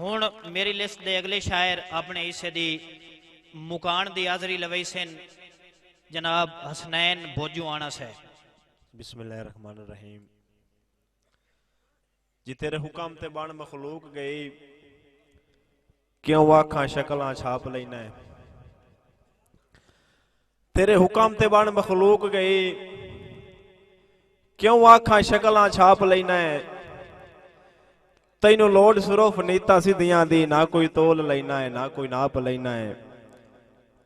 हुण मेरी लिस्ट दे अगले शायर अपने हिस्से दी मुकान दी हाज़री लवई सन जनाब हसनैन भोजू आना से। बिस्मिल्लाहिर्रहमानिर्रहीम। जी तेरे हुक्म ते बन मखलूक गई, क्यों आखा शक्लां छाप लेना है। तेरे हुक्म ते बन मखलूक गई, क्यों आखा शक्लां छाप लेना है। तैनू लोड सिर्फ नीता सिद्धियां दी, ना कोई तोल लेना है ना कोई नाप लेना है।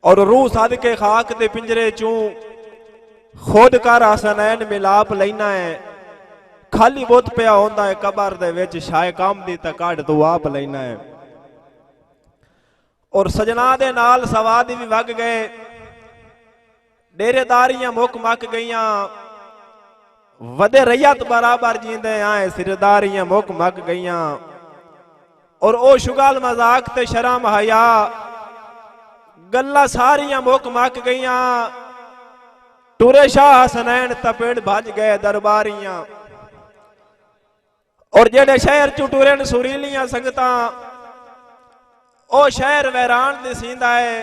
और रूह सद के खाक दे पिंजरे चूं खुद कर हसनैन मिलाप लेना है। खाली बुत पिया होंदा है कबर दे विच, शाय काम दी तां कढ तू आप लेना है। और सजना दे नाल सवाद भी वग गए, डेरेदारियां मुक मक गईयां। वदे रैयत बराबर जींदे आए, सिरदारियां मुक मक गईयां। और ओ शुगल मजाक ते शर्म हया, गल्लां सारियां मुक मक गईयां। टुरे शाह हसनैन तपेड़ भज गए दरबारियां। और जेड़े शहर चू टुरे न सुरीलियां संगतां, ओ शहर वैरान दिसींदा है।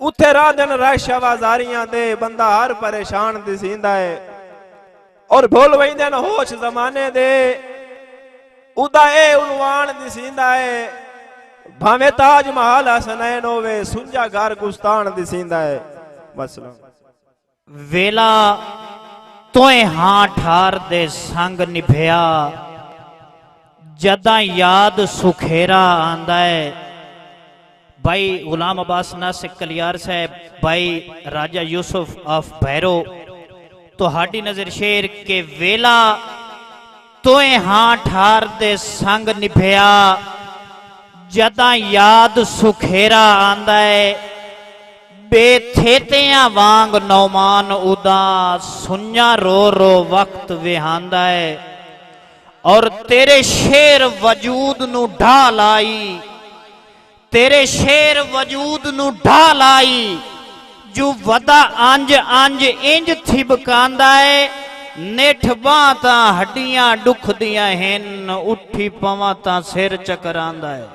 उथे राह दिन रश आवाजारियां दे, बंदा हर परेशान दिसींदा है। और भुल वहिंदे न होश जमाने दे, उदा ए उनवान दिसींदा है। भावे ताज महल हसनैन होवे, सुंजा घर गुस्तान दिसींदा है। मसला वेला तोए हां ठार दे संग निभया, जदा याद सुखेरा आंदा है। भाई गुलाम अब्बास नासिक कलियार साहब, भाई राजा यूसुफ ऑफ भैरो, तो हाडी नजर शेर के वेला तोए हां ठार दे संग निभया, जदा याद सुखेरा आंदा है। बेथेतियां वांग नौमान उदा, सुन्या रो रो वक्त विहांदा है। और तेरे शेर वजूद नू ढाल आई, तेरे शेर वजूद नू ढाल आई। जो वदा अंज अंज इंज थिबकांदा है। नेठ बां तां हड्डियां दुख दियां हिन, उठी पवां तां सिर चकरांदा है।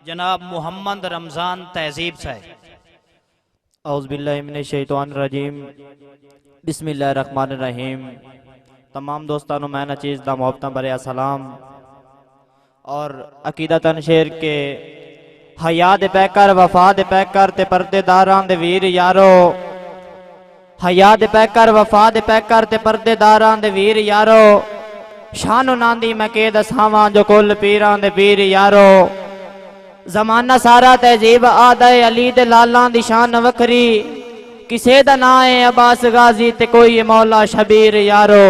जनाब मोहम्मद रमजान तहजीब साहब। औज़ुबिल्लाहि मिनश शैतानिर रजीम, बिस्मिल्लाहिर्रहमानिर रहीम। तमाम दोस्तों को मैं चीज़ दा मोहब्बत भरे सलाम। और अकीदतन शेर के हया दे पैकर, वफा दे पैकर ते पर्देदारां दे वीर यारो। हया दे पैकर, वफा दे पैकर ते पर्देदारां दे वीर यारो। शानो नांदी मैं के दसावां जो कुल पीरां दे पीर यारो। जमाना सारा तहजीब आदा है, अली दे लालां दी शान वखरी। किसे दा ना है अब्बास गाजी ते कोई मौला शबीर यारो।